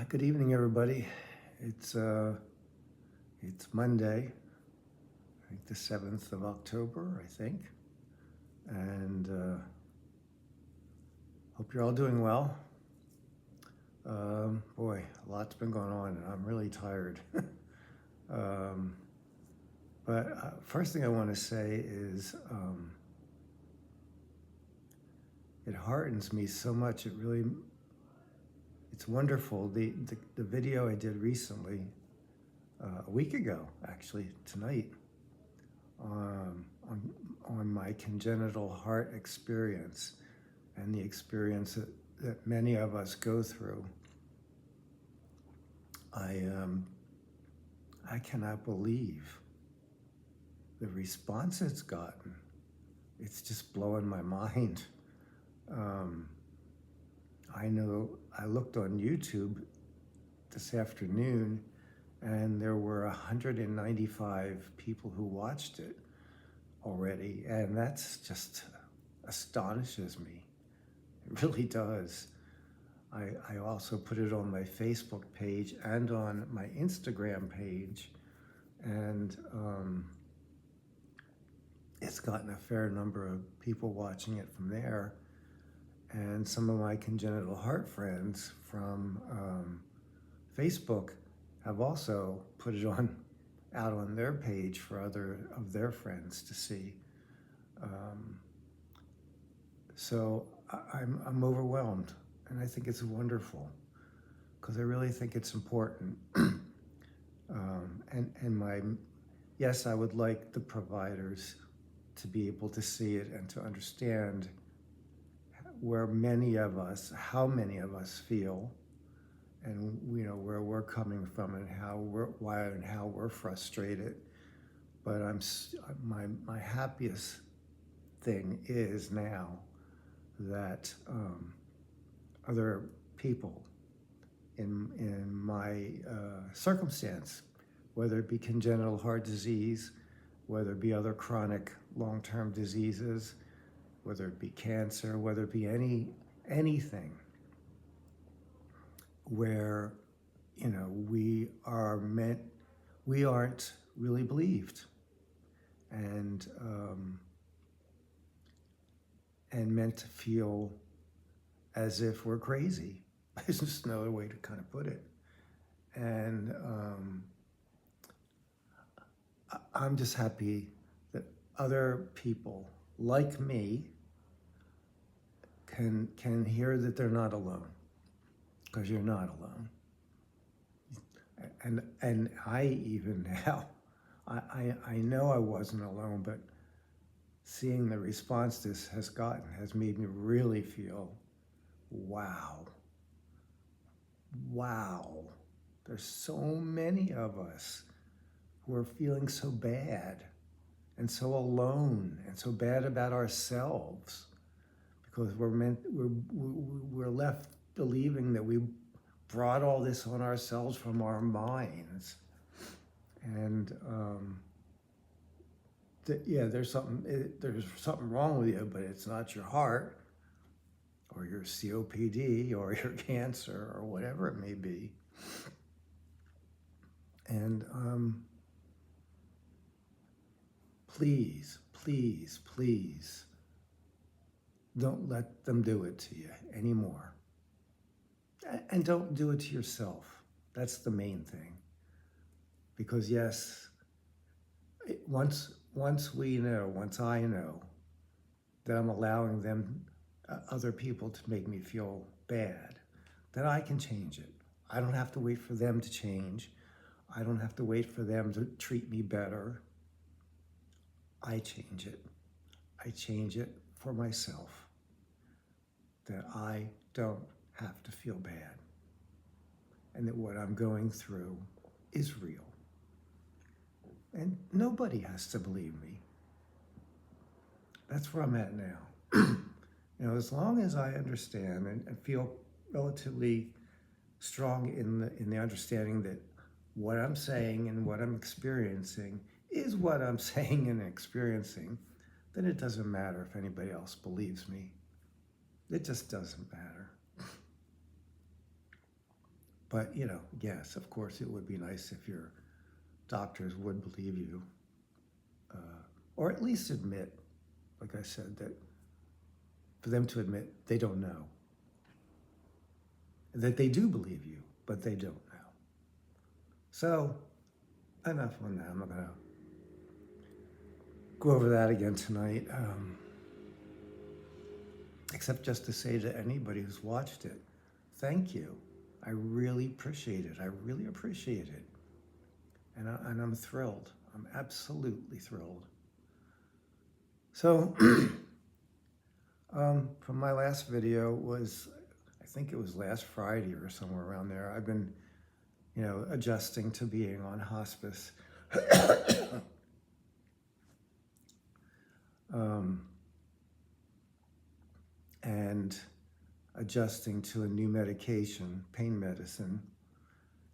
Good evening, everybody. It's uh, it's Monday, I think the 7th of October, I think, and hope you're all doing well. Boy, a lot's been going on, and I'm really tired. um, but first thing I want to say is it heartens me so much. It's wonderful. The video I did recently, a week ago, actually, tonight. On my congenital heart experience and the experience that many of us go through. I cannot believe the response it's gotten. It's just blowing my mind. I know I looked on YouTube this afternoon and there were 195 people who watched it already, and that's just astonishes me. It really does. I also put it on my Facebook page and on my Instagram page, and it's gotten a fair number of people watching it from there. And some of my congenital heart friends from Facebook have also put it out on their page for other of their friends to see. So I'm overwhelmed, and I think it's wonderful because I really think it's important. Yes, I would like the providers to be able to see it and to understand how many of us feel, and where we're coming from, and how we're frustrated. But my happiest thing is now that other people in my circumstance, whether it be congenital heart disease, whether it be other chronic long-term diseases, whether it be cancer, whether it be anything where we aren't really believed, and meant to feel as if we're crazy. There's just no other way to kind of put it. And I'm just happy that other people like me can hear that they're not alone, because you're not alone. And I even now, I know I wasn't alone, but seeing the response this has gotten has made me really feel, wow, there's so many of us who are feeling so bad and so alone and so bad about ourselves, because we're left believing that we brought all this on ourselves from our minds. And there's something wrong with you, but it's not your heart or your COPD or your cancer or whatever it may be. And please, please, please, don't let them do it to you anymore. And don't do it to yourself. That's the main thing. Because yes, once I know that I'm allowing them, other people, to make me feel bad, then I can change it. I don't have to wait for them to change. I don't have to wait for them to treat me better. I change it. I change it for myself, that I don't have to feel bad, and that what I'm going through is real. And nobody has to believe me. That's where I'm at now. As long as I understand and feel relatively strong in the understanding that what I'm saying and what I'm experiencing is what I'm saying and experiencing, then it doesn't matter if anybody else believes me. It just doesn't matter. But, yes, of course, it would be nice if your doctors would believe you, or at least admit, like I said, that for them to admit they don't know, that they do believe you, but they don't know. So, enough on that. I'm not going to go over that again tonight, except just to say to anybody who's watched it, thank you. I really appreciate it. I really appreciate it. And I'm thrilled. I'm absolutely thrilled. So, from my last video was, I think it was last Friday or somewhere around there, I've been, adjusting to being on hospice. And adjusting to a new medication, pain medicine.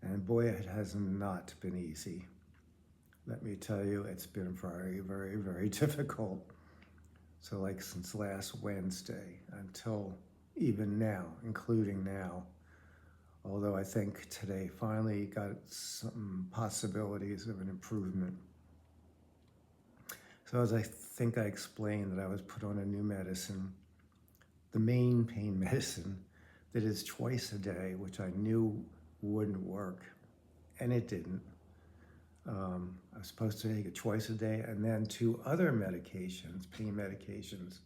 And boy, it has not been easy. Let me tell you, it's been very, very, very difficult. So like since last Wednesday until even now, including now, although I think today finally got some possibilities of an improvement. So as I think I explained that I was put on a new medicine, the main pain medicine that is twice a day, which I knew wouldn't work, and it didn't. I was supposed to take it twice a day, and then 2 other medications, pain medications,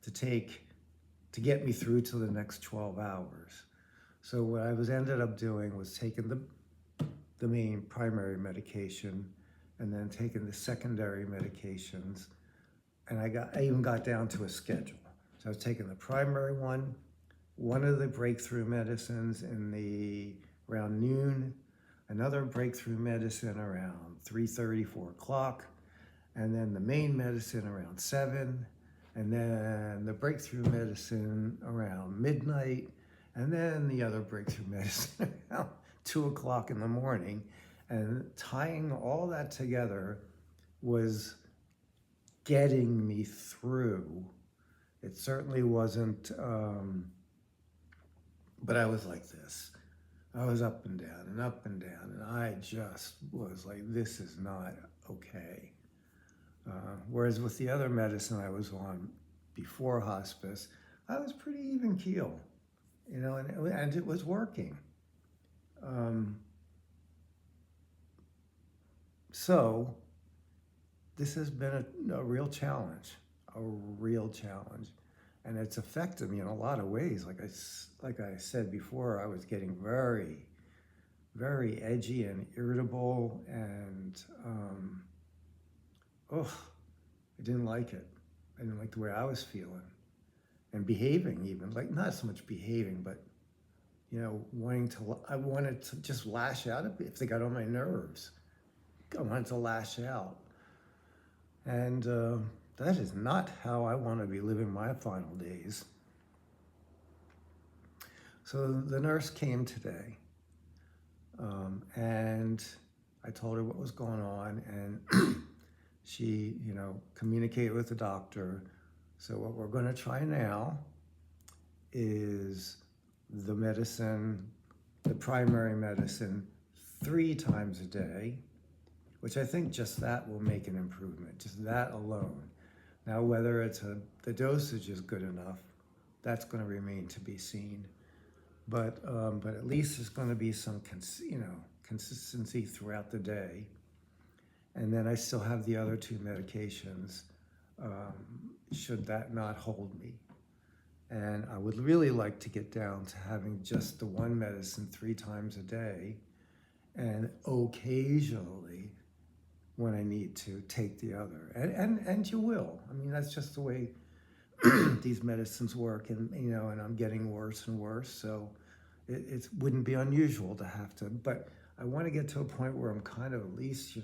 to take to get me through to the next 12 hours. So what I ended up doing was taking the main primary medication and then taking the secondary medications, and I even got down to a schedule. So I was taking the primary one of the breakthrough medicines around noon, another breakthrough medicine around 3:30, 4 o'clock, and then the main medicine around 7, and then the breakthrough medicine around midnight, and then the other breakthrough medicine around 2 o'clock in the morning. And tying all that together was getting me through. It certainly wasn't, but I was like this. I was up and down and up and down, and I just was like, this is not okay. Whereas with the other medicine I was on before hospice, I was pretty even keel, and it was working. So this has been a real challenge, and it's affected me in a lot of ways. Like I said before, I was getting very, very edgy and irritable, and I didn't like it. I didn't like the way I was feeling and behaving, even like not so much behaving, but I wanted to just lash out if they got on my nerves. I wanted to lash out, and that is not how I want to be living my final days. So the nurse came today, and I told her what was going on, and she, communicated with the doctor. So what we're going to try now is the medicine, the primary medicine, 3 times a day, which I think just that will make an improvement, just that alone. Now, whether the dosage is good enough, that's going to remain to be seen. But at least there's going to be some, consistency throughout the day. And then I still have the other 2 medications, should that not hold me. And I would really like to get down to having just the one medicine 3 times a day, and occasionally, when I need to, take the other. And you will. I mean, that's just the way these medicines work, and and I'm getting worse and worse, so it wouldn't be unusual to have to, but I want to get to a point where I'm kind of at least,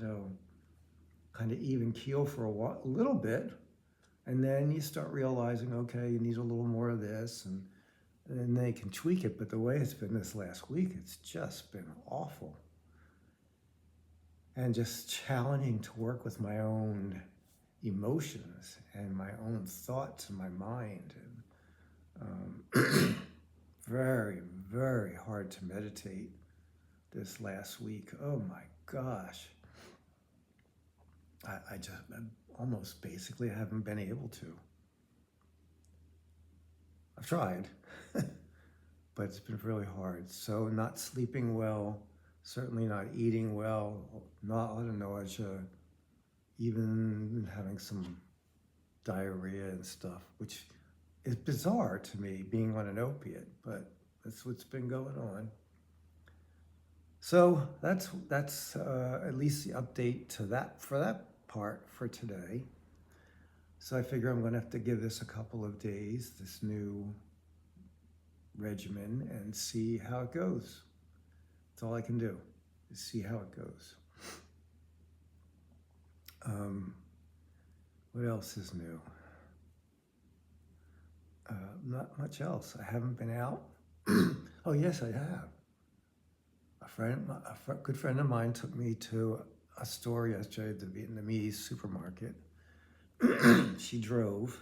kind of even keel for a little bit, and then you start realizing, okay, you need a little more of this, and then they can tweak it. But the way it's been this last week, it's just been awful. And just challenging to work with my own emotions and my own thoughts in my mind. And very, very hard to meditate this last week. Oh my gosh. I almost basically haven't been able to. I've tried, but it's been really hard. So not sleeping well, certainly not eating well, not a lot of nausea, even having some diarrhea and stuff, which is bizarre to me being on an opiate, but that's what's been going on. So that's at least the update to that for that part for today. So I figure I'm going to have to give this a couple of days, this new regimen, and see how it goes. That's all I can do, is see how it goes. What else is new? Not much else. I haven't been out. Oh yes, I have. A good friend of mine took me to a store yesterday, the Vietnamese supermarket. She drove,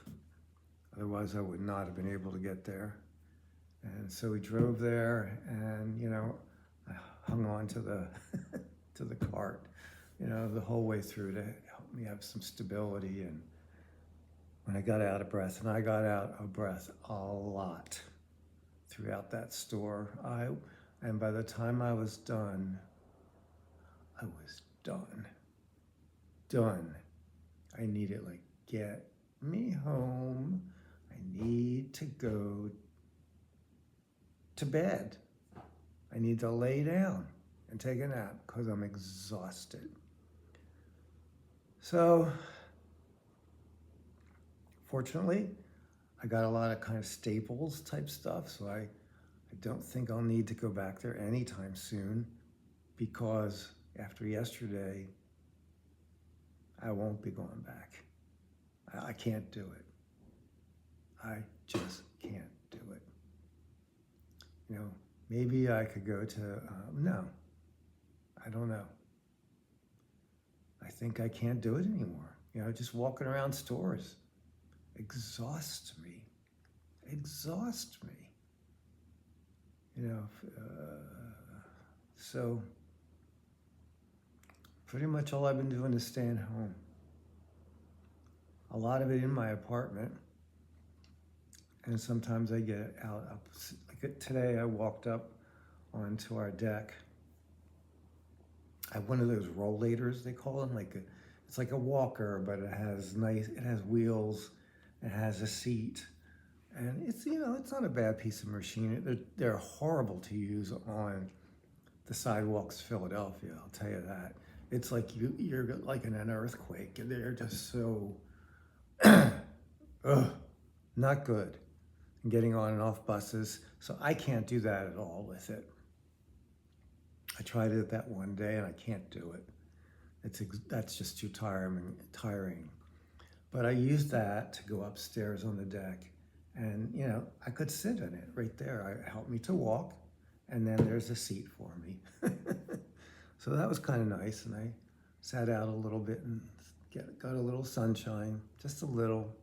otherwise I would not have been able to get there. And so we drove there, and I hung on to the to the cart, the whole way through to help me have some stability. And when I got out of breath, and I got out of breath a lot throughout that store, and by the time I was done, I was done. I needed, get me home. I need to go to bed. I need to lay down and take a nap because I'm exhausted. So, fortunately, I got a lot of kind of Staples type stuff, so I don't think I'll need to go back there anytime soon, because after yesterday, I won't be going back. I can't do it. I just can't do it. Maybe I could go to, no, I don't know. I think I can't do it anymore. Just walking around stores exhausts me. So pretty much all I've been doing is staying home. A lot of it in my apartment. And sometimes I get out. Like today, I walked up onto our deck. I have one of those rollators, they call them. It's like a walker, but it has wheels, it has a seat. And it's not a bad piece of machinery. They're horrible to use on the sidewalks of Philadelphia, I'll tell you that. It's like you're like in an earthquake, and they're just so, not good. Getting on and off buses, so I can't do that at all with it. I tried it that one day, and I can't do it. That's just too tiring. But I used that to go upstairs on the deck, and I could sit in it right there. It helped me to walk, and then there's a seat for me. So that was kind of nice, and I sat out a little bit and got a little sunshine, just a little.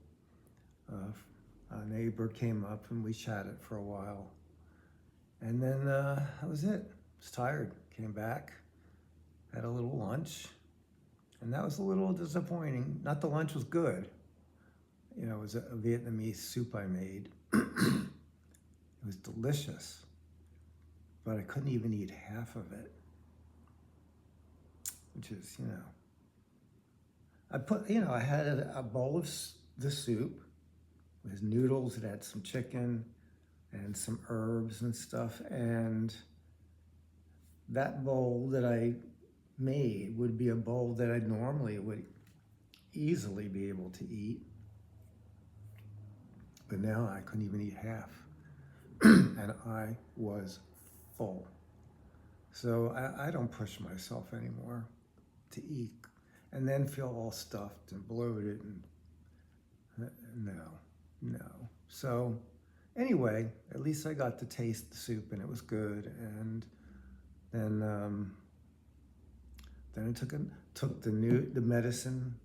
A neighbor came up and we chatted for a while. And then that was it. I was tired. Came back, had a little lunch, and that was a little disappointing. Not the lunch was good. It was a Vietnamese soup I made. It was delicious, but I couldn't even eat half of it, which is, I had a bowl of the soup with noodles. It had some chicken and some herbs and stuff. And that bowl that I made would be a bowl that I normally would easily be able to eat. But now I couldn't even eat half. And I was full. So I don't push myself anymore to eat and then feel all stuffed and bloated. And no. So anyway, at least I got to taste the soup, and it was good. And then I took the medicine,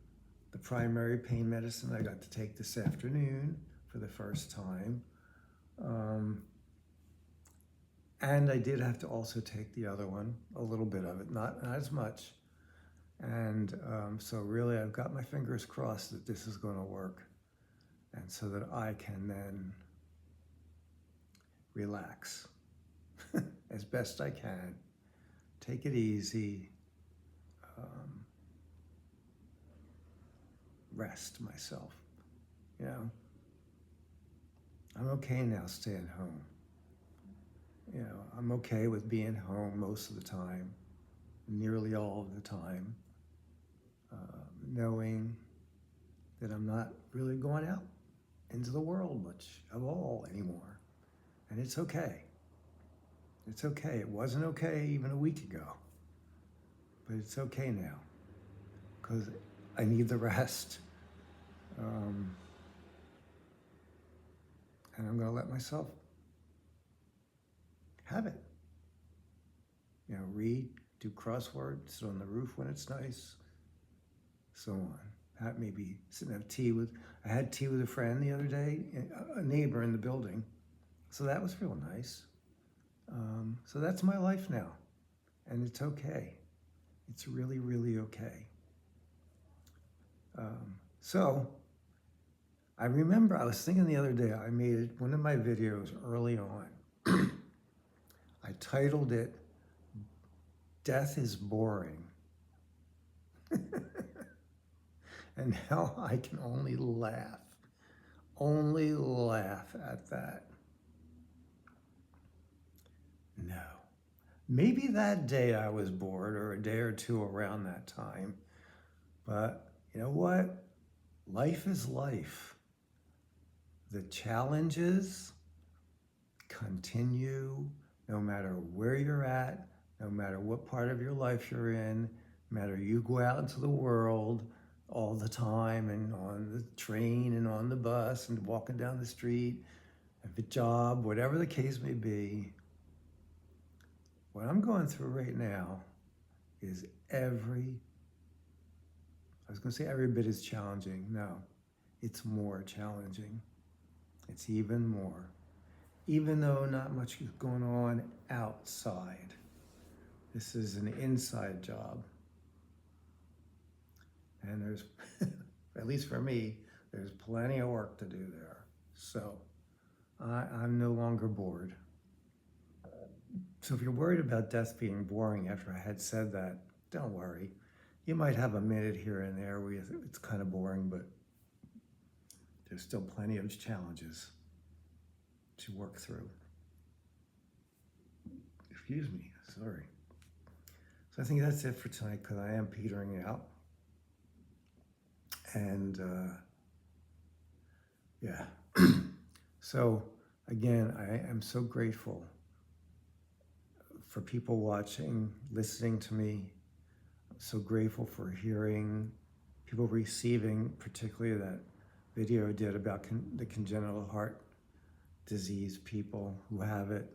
the primary pain medicine I got to take this afternoon for the first time. And I did have to also take the other one, a little bit of it, not as much. And so really I've got my fingers crossed that this is going to work. And so that I can then relax as best I can, take it easy, rest myself. You know, I'm okay now staying home. You know, I'm okay with being home most of the time, nearly all of the time, knowing that I'm not really going out into the world much at all anymore. And it's okay. It's okay. It wasn't okay even a week ago, but it's okay now because I need the rest. And I'm going to let myself have it. You know, read, do crosswords, sit on the roof when it's nice, so on. Maybe sit and have tea with, I had tea with a friend the other day, a neighbor in the building. So that was real nice. So that's my life now. And it's okay. It's really, really okay. So I remember I was thinking the other day, I made one of my videos early on. I titled it, Death is Boring. And now I can only laugh at that. No. Maybe that day I was bored, or a day or two around that time. But you know what? Life is life. The challenges continue no matter where you're at, no matter what part of your life you're in, no matter you go out into the world all the time and on the train and on the bus and walking down the street, at the job, whatever the case may be. What I'm going through right now is I was going to say every bit as challenging. No, it's more challenging. It's even more. Even though not much is going on outside. This is an inside job. And there's, at least for me, there's plenty of work to do there. So I'm no longer bored. So if you're worried about death being boring after I had said that, don't worry. You might have a minute here and there where it's kind of boring, but there's still plenty of challenges to work through. Excuse me, sorry. So I think that's it for tonight because I am petering out. And yeah, so again, I am so grateful for people watching, listening to me. I'm so grateful for hearing, people receiving, particularly that video I did about the congenital heart disease people who have it.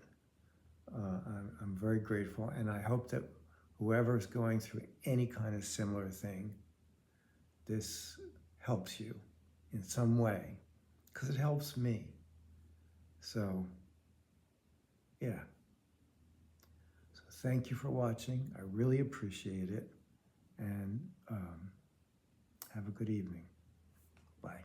I'm very grateful, and I hope that whoever's going through any kind of similar thing, this helps you in some way, because it helps me. So, yeah. So thank you for watching. I really appreciate it, and have a good evening. Bye.